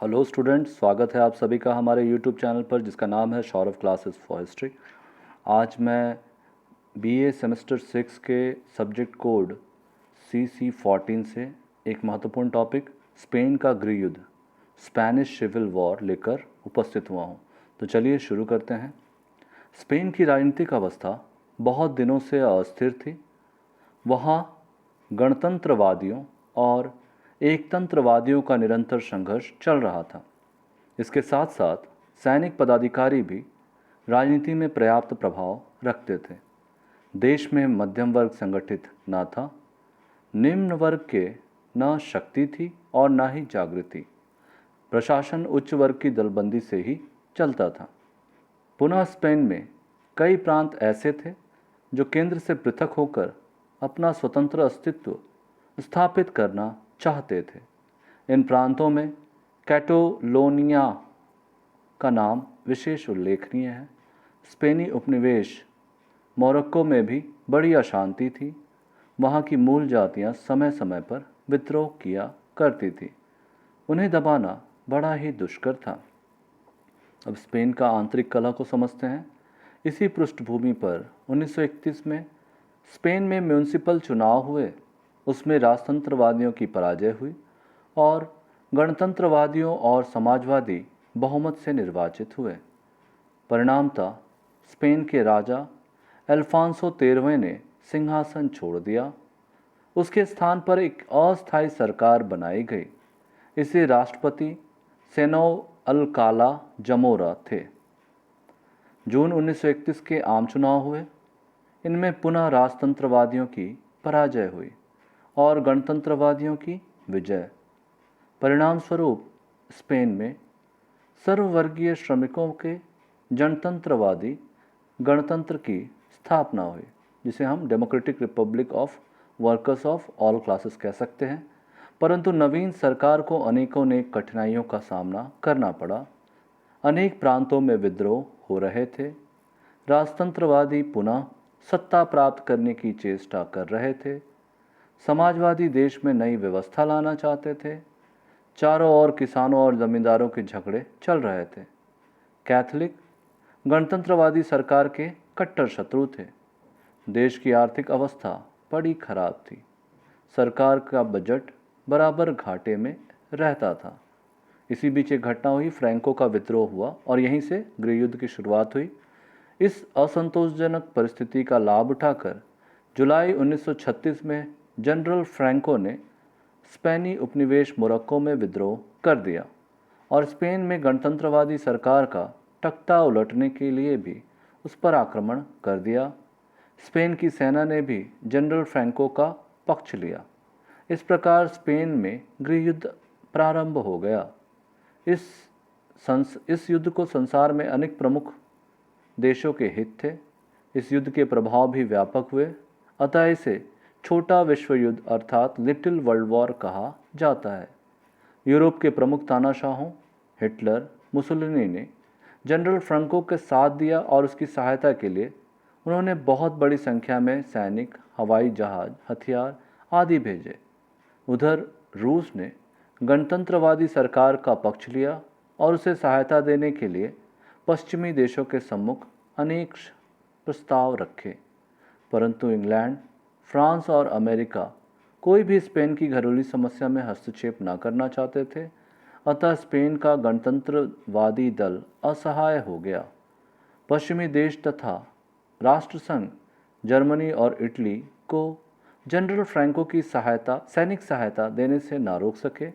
Hello students, स्वागत है आप सभी का हमारे यूट्यूब चैनल पर जिसका नाम है सौरभ क्लासेस फॉर हिस्ट्री। आज मैं बीए सेमेस्टर 6 के सब्जेक्ट कोड CC14 से एक महत्वपूर्ण टॉपिक स्पेन का गृह युद्ध स्पेनिश सिविल वॉर लेकर उपस्थित हुआ हूँ। तो चलिए शुरू करते हैं। स्पेन की राजनीतिक अवस्था बहुत दिनों से अस्थिर थी। वहाँ गणतंत्रवादियों और एकतंत्रवादियों का निरंतर संघर्ष चल रहा था। इसके साथ साथ सैनिक पदाधिकारी भी राजनीति में पर्याप्त प्रभाव रखते थे। देश में मध्यम वर्ग संगठित न था, निम्न वर्ग के न शक्ति थी और न ही जागृति। प्रशासन उच्च वर्ग की दलबंदी से ही चलता था। पुनः स्पेन में कई प्रांत ऐसे थे जो केंद्र से पृथक होकर अपना स्वतंत्र अस्तित्व स्थापित करना चाहते थे। इन प्रांतों में कैटोलोनिया का नाम विशेष उल्लेखनीय है। स्पेनी उपनिवेश मोरक्को में भी बड़ी अशांति थी। वहाँ की मूल जातियाँ समय समय पर विद्रोह किया करती थी। उन्हें दबाना बड़ा ही दुष्कर था। अब स्पेन का आंतरिक कलह को समझते हैं। इसी पृष्ठभूमि पर 1931 में स्पेन में म्यूनिसिपल चुनाव हुए। उसमें राजतंत्रवादियों की पराजय हुई और गणतंत्रवादियों और समाजवादी बहुमत से निर्वाचित हुए। परिणामतः स्पेन के राजा अल्फांसो 13वें ने सिंहासन छोड़ दिया। उसके स्थान पर एक अस्थायी सरकार बनाई गई। इसे राष्ट्रपति सेनो अल्काला जमोरा थे। जून 1931 के आम चुनाव हुए। इनमें पुनः राजतंत्रवादियों की पराजय हुई और गणतंत्रवादियों की विजय। परिणाम स्वरूप स्पेन में सर्ववर्गीय श्रमिकों के जनतंत्रवादी गणतंत्र की स्थापना हुई, जिसे हम democratic Republic of workers of all classes कह सकते हैं। परंतु नवीन सरकार को अनेकों अनेक कठिनाइयों का सामना करना पड़ा। अनेक प्रांतों में विद्रोह हो रहे थे। राजतंत्रवादी पुनः सत्ता प्राप्त करने की चेष्टा कर रहे थे। समाजवादी देश में नई व्यवस्था लाना चाहते थे। चारों ओर किसानों और जमींदारों के झगड़े चल रहे थे। कैथोलिक गणतंत्रवादी सरकार के कट्टर शत्रु थे। देश की आर्थिक अवस्था बड़ी खराब थी। सरकार का बजट बराबर घाटे में रहता था। इसी बीच एक घटना हुई, फ्रैंको का विद्रोह हुआ और यहीं से गृह युद्ध की शुरुआत हुई। इस असंतोषजनक परिस्थिति का लाभ उठाकर जुलाई 1936 में जनरल फ्रैंको ने स्पेनी उपनिवेश मोरक्को में विद्रोह कर दिया और स्पेन में गणतंत्रवादी सरकार का तख्ता उलटने के लिए भी उस पर आक्रमण कर दिया। स्पेन की सेना ने भी जनरल फ्रैंको का पक्ष लिया। इस प्रकार स्पेन में गृह युद्ध प्रारंभ हो गया। इस युद्ध को संसार में अनेक प्रमुख देशों के हित थे। इस युद्ध के प्रभाव भी व्यापक हुए, अतः इसे छोटा विश्व युद्ध अर्थात लिटिल वर्ल्ड वॉर कहा जाता है। यूरोप के प्रमुख तानाशाहों हिटलर, मुसोलिनी ने जनरल फ्रैंको के साथ दिया और उसकी सहायता के लिए उन्होंने बहुत बड़ी संख्या में सैनिक, हवाई जहाज, हथियार आदि भेजे। उधर रूस ने गणतंत्रवादी सरकार का पक्ष लिया और उसे सहायता देने के लिए पश्चिमी देशों के सम्मुख अनेक प्रस्ताव रखे। परंतु इंग्लैंड, फ्रांस और अमेरिका कोई भी स्पेन की घरेलू समस्या में हस्तक्षेप न करना चाहते थे। अतः स्पेन का गणतंत्रवादी दल असहाय हो गया। पश्चिमी देश तथा राष्ट्रसंघ जर्मनी और इटली को जनरल फ्रैंको की सैनिक सहायता देने से ना रोक सके।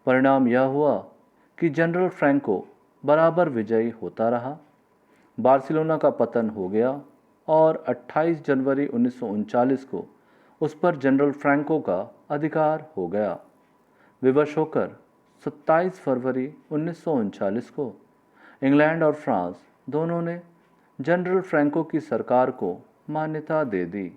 परिणाम यह हुआ कि जनरल फ्रैंको बराबर विजयी होता रहा। बार्सिलोना का पतन हो गया और 28 जनवरी 1939 को उस पर जनरल फ्रैंको का अधिकार हो गया। विवश होकर 27 फरवरी 1939 को इंग्लैंड और फ्रांस दोनों ने जनरल फ्रैंको की सरकार को मान्यता दे दी।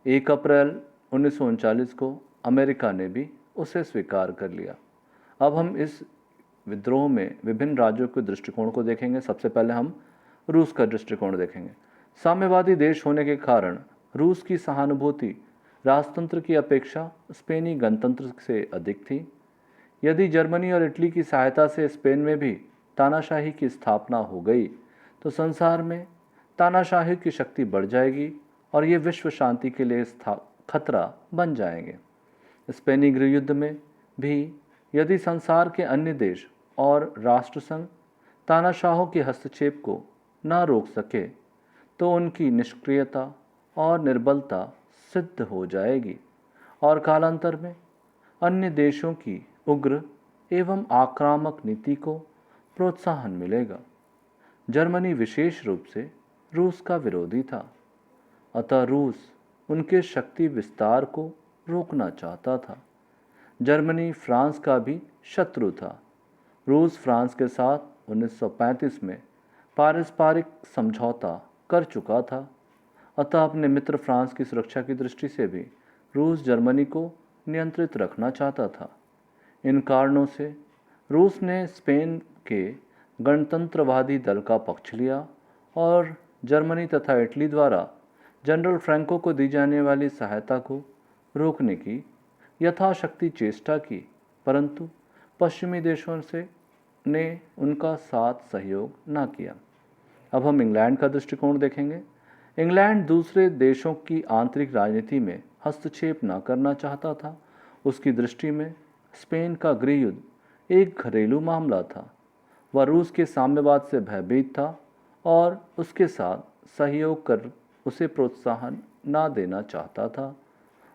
1 अप्रैल 1939 को अमेरिका ने भी उसे स्वीकार कर लिया। अब हम इस विद्रोह में विभिन्न राज्यों के दृष्टिकोण को देखेंगे। सबसे पहले हम रूस का दृष्टिकोण देखेंगे। साम्यवादी देश होने के कारण रूस की सहानुभूति राजतंत्र की अपेक्षा स्पेनी गणतंत्र से अधिक थी। यदि जर्मनी और इटली की सहायता से स्पेन में भी तानाशाही की स्थापना हो गई तो संसार में तानाशाही की शक्ति बढ़ जाएगी और ये विश्व शांति के लिए खतरा बन जाएंगे। स्पेनी गृह युद्ध में भी यदि संसार के अन्य देश और राष्ट्रसंघ तानाशाहों के हस्तक्षेप को न रोक सके तो उनकी निष्क्रियता और निर्बलता सिद्ध हो जाएगी और कालांतर में अन्य देशों की उग्र एवं आक्रामक नीति को प्रोत्साहन मिलेगा। जर्मनी विशेष रूप से रूस का विरोधी था, अतः रूस उनके शक्ति विस्तार को रोकना चाहता था। जर्मनी फ्रांस का भी शत्रु था। रूस फ्रांस के साथ 1935 में पारस्परिक समझौता कर चुका था, अतः अपने मित्र फ्रांस की सुरक्षा की दृष्टि से भी रूस जर्मनी को नियंत्रित रखना चाहता था। इन कारणों से रूस ने स्पेन के गणतंत्रवादी दल का पक्ष लिया और जर्मनी तथा इटली द्वारा जनरल फ्रैंको को दी जाने वाली सहायता को रोकने की यथाशक्ति चेष्टा की, परंतु पश्चिमी देशों ने उनका साथ सहयोग न किया। अब हम इंग्लैंड का दृष्टिकोण देखेंगे। इंग्लैंड दूसरे देशों की आंतरिक राजनीति में हस्तक्षेप न करना चाहता था। उसकी दृष्टि में स्पेन का गृह युद्ध एक घरेलू मामला था। वह रूस के साम्यवाद से भयभीत था और उसके साथ सहयोग कर उसे प्रोत्साहन न देना चाहता था।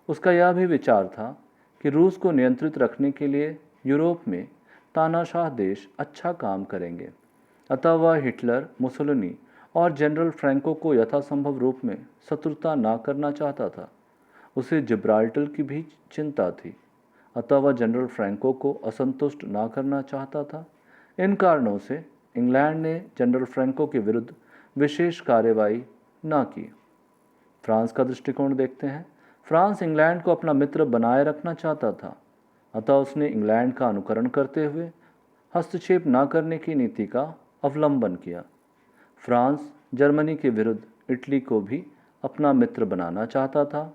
उसका यह भी विचार था कि रूस को नियंत्रित रखने के लिए यूरोप में तानाशाह देश अच्छा काम करेंगे, अतः वह हिटलर, मुसोलिनी और जनरल फ्रैंको को यथासंभव रूप में शत्रुता न करना चाहता था। उसे जिब्राल्टर की भी चिंता थी, अतः वह जनरल फ्रैंको को असंतुष्ट न करना चाहता था। इन कारणों से इंग्लैंड ने जनरल फ्रैंको के विरुद्ध विशेष कार्रवाई न की। फ्रांस का दृष्टिकोण देखते हैं। फ्रांस इंग्लैंड को अपना मित्र बनाए रखना चाहता था, अतः उसने इंग्लैंड का अनुकरण करते हुए हस्तक्षेप न करने की नीति का अवलंबन किया। फ्रांस जर्मनी के विरुद्ध इटली को भी अपना मित्र बनाना चाहता था।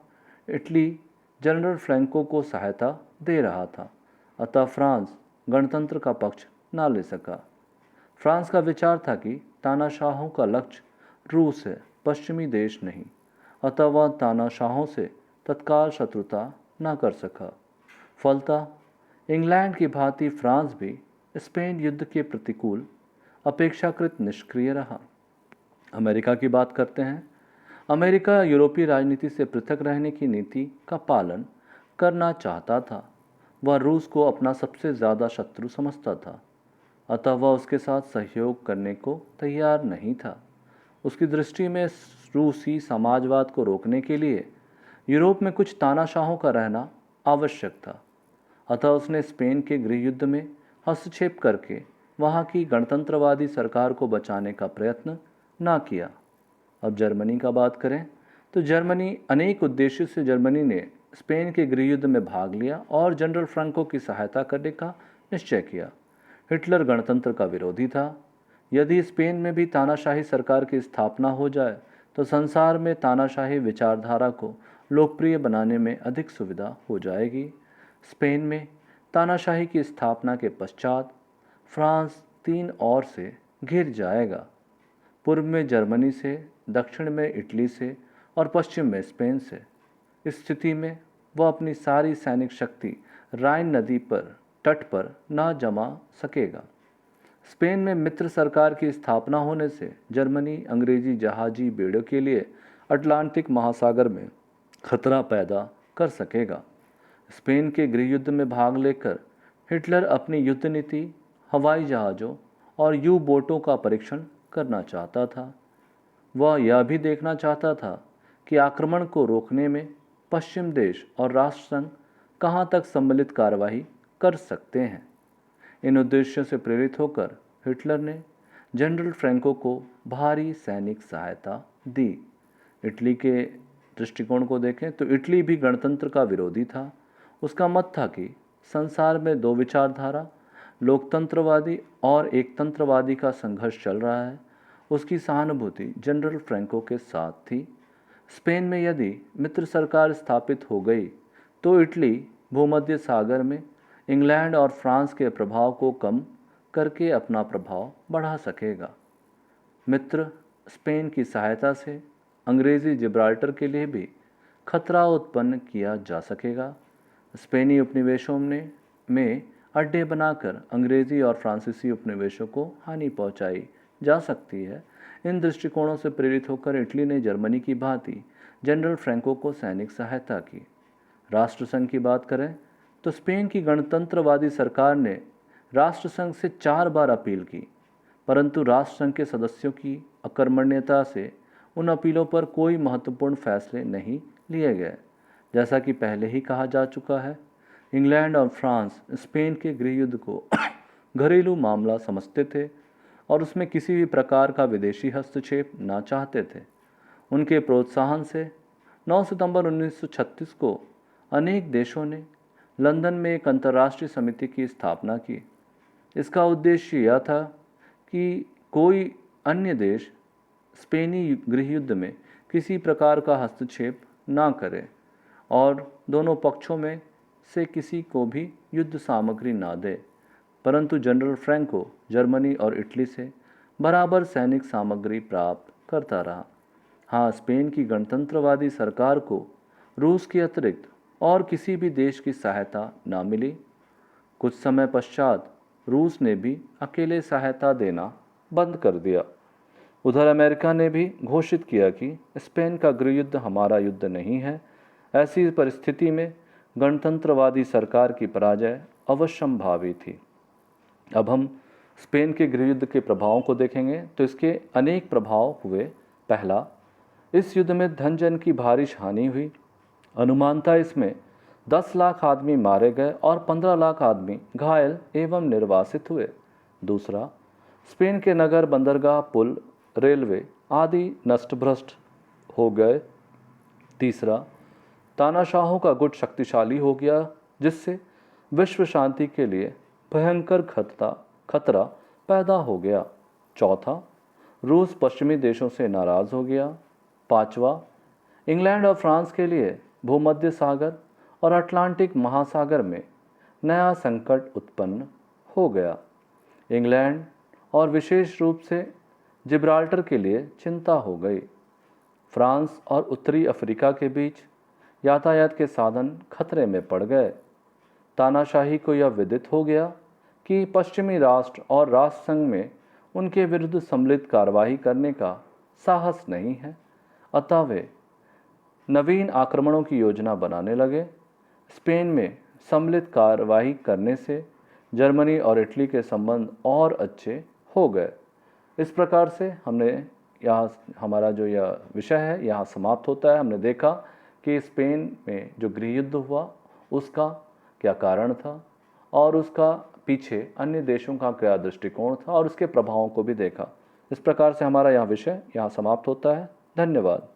इटली जनरल फ्रैंको को सहायता दे रहा था, अतः फ्रांस गणतंत्र का पक्ष न ले सका। फ्रांस का विचार था कि तानाशाहों का लक्ष्य रूस है, पश्चिमी देश नहीं, अतः वह तानाशाहों से तत्काल शत्रुता न कर सका। फलतः इंग्लैंड की भांति फ्रांस भी स्पेन युद्ध के प्रतिकूल अपेक्षाकृत निष्क्रिय रहा। अमेरिका की बात करते हैं। अमेरिका यूरोपीय राजनीति से पृथक रहने की नीति का पालन करना चाहता था। वह रूस को अपना सबसे ज़्यादा शत्रु समझता था, अतः वह उसके साथ सहयोग करने को तैयार नहीं था। उसकी दृष्टि में रूसी समाजवाद को रोकने के लिए यूरोप में कुछ तानाशाहों का रहना आवश्यक था, अतः उसने स्पेन के गृह युद्ध में हस्तक्षेप करके वहाँ की गणतंत्रवादी सरकार को बचाने का प्रयत्न न किया। अब जर्मनी का बात करें तो जर्मनी अनेक उद्देश्यों से जर्मनी ने स्पेन के गृह युद्ध में भाग लिया और जनरल फ्रैंको की सहायता करने का निश्चय किया। हिटलर गणतंत्र का विरोधी था। यदि स्पेन में भी तानाशाही सरकार की स्थापना हो जाए तो संसार में तानाशाही विचारधारा को लोकप्रिय बनाने में अधिक सुविधा हो जाएगी। स्पेन में तानाशाही की स्थापना के पश्चात फ्रांस तीन ओर से घिर जाएगा, पूर्व में जर्मनी से, दक्षिण में इटली से और पश्चिम में स्पेन से। इस स्थिति में वह अपनी सारी सैनिक शक्ति राइन नदी पर तट पर न जमा सकेगा। स्पेन में मित्र सरकार की स्थापना होने से जर्मनी अंग्रेजी जहाजी बेड़ों के लिए अटलांटिक महासागर में खतरा पैदा कर सकेगा। स्पेन के गृह युद्ध में भाग लेकर हिटलर अपनी युद्ध नीति, हवाई जहाज़ों और यू बोटों का परीक्षण करना चाहता था। वह यह भी देखना चाहता था कि आक्रमण को रोकने में पश्चिम देश और राष्ट्रसंघ कहाँ तक सम्मिलित कार्रवाई कर सकते हैं। इन उद्देश्यों से प्रेरित होकर हिटलर ने जनरल फ्रैंको को भारी सैनिक सहायता दी। इटली के दृष्टिकोण को देखें तो इटली भी गणतंत्र का विरोधी था। उसका मत था कि संसार में दो विचारधारा, लोकतंत्रवादी और एकतंत्रवादी का संघर्ष चल रहा है। उसकी सहानुभूति जनरल फ्रैंको के साथ थी। स्पेन में यदि मित्र सरकार स्थापित हो गई तो इटली भूमध्य सागर में इंग्लैंड और फ्रांस के प्रभाव को कम करके अपना प्रभाव बढ़ा सकेगा। मित्र, स्पेन की सहायता से अंग्रेजी जिब्राल्टर के लिए भी खतरा उत्पन्न किया जा सकेगा। स्पेनी उपनिवेशों में अड्डे बनाकर अंग्रेजी और फ्रांसीसी उपनिवेशों को हानि पहुंचाई जा सकती है। इन दृष्टिकोणों से प्रेरित होकर इटली ने जर्मनी की भांति जनरल फ्रैंको को सैनिक सहायता की। राष्ट्रसंघ की बात करें तो स्पेन की गणतंत्रवादी सरकार ने राष्ट्रसंघ से 4 बार अपील की, परंतु राष्ट्रसंघ के सदस्यों की अकर्मण्यता से उन अपीलों पर कोई महत्वपूर्ण फैसले नहीं लिए गए। जैसा कि पहले ही कहा जा चुका है, इंग्लैंड और फ्रांस स्पेन के गृह युद्ध को घरेलू मामला समझते थे और उसमें किसी भी प्रकार का विदेशी हस्तक्षेप न चाहते थे। उनके प्रोत्साहन से 9 सितंबर 1936 को अनेक देशों ने लंदन में एक अंतर्राष्ट्रीय समिति की स्थापना की। इसका उद्देश्य यह था कि कोई अन्य देश स्पेनी गृह युद्ध में किसी प्रकार का हस्तक्षेप ना करे और दोनों पक्षों में से किसी को भी युद्ध सामग्री ना दे, परंतु जनरल फ्रैंको जर्मनी और इटली से बराबर सैनिक सामग्री प्राप्त करता रहा। हाँ, स्पेन की गणतंत्रवादी सरकार को रूस के अतिरिक्त और किसी भी देश की सहायता ना मिली। कुछ समय पश्चात रूस ने भी अकेले सहायता देना बंद कर दिया। उधर अमेरिका ने भी घोषित किया कि स्पेन का गृह युद्ध हमारा युद्ध नहीं है। ऐसी परिस्थिति में गणतंत्रवादी सरकार की पराजय अवश्यंभावी थी। अब हम स्पेन के गृह युद्ध के प्रभावों को देखेंगे तो इसके अनेक प्रभाव हुए। पहला, इस युद्ध में धन जन की भारी हानि हुई। अनुमानतः इसमें 10 लाख आदमी मारे गए और 15 लाख आदमी घायल एवं निर्वासित हुए। दूसरा, स्पेन के नगर, बंदरगाह, पुल, रेलवे आदि नष्टभ्रष्ट हो गए। तीसरा, तानाशाहों का गुट शक्तिशाली हो गया, जिससे विश्व शांति के लिए भयंकर खतरा पैदा हो गया। चौथा, रूस पश्चिमी देशों से नाराज हो गया। पांचवा, इंग्लैंड और फ्रांस के लिए भूमध्य सागर और अटलांटिक महासागर में नया संकट उत्पन्न हो गया। इंग्लैंड और विशेष रूप से जिब्राल्टर के लिए चिंता हो गई। फ्रांस और उत्तरी अफ्रीका के बीच यातायात के साधन खतरे में पड़ गए। तानाशाही को यह विदित हो गया कि पश्चिमी राष्ट्र और राष्ट्रसंघ में उनके विरुद्ध सम्मिलित कार्रवाई करने का साहस नहीं है, अतः वे नवीन आक्रमणों की योजना बनाने लगे। स्पेन में सम्मिलित कार्रवाई करने से जर्मनी और इटली के संबंध और अच्छे हो गए। इस प्रकार से हमने हमारा जो यह विषय है यहाँ समाप्त होता है। हमने देखा कि स्पेन में जो गृह युद्ध हुआ उसका क्या कारण था और उसका पीछे अन्य देशों का क्या दृष्टिकोण था और उसके प्रभावों को भी देखा। इस प्रकार से हमारा यह विषय यहाँ समाप्त होता है। धन्यवाद।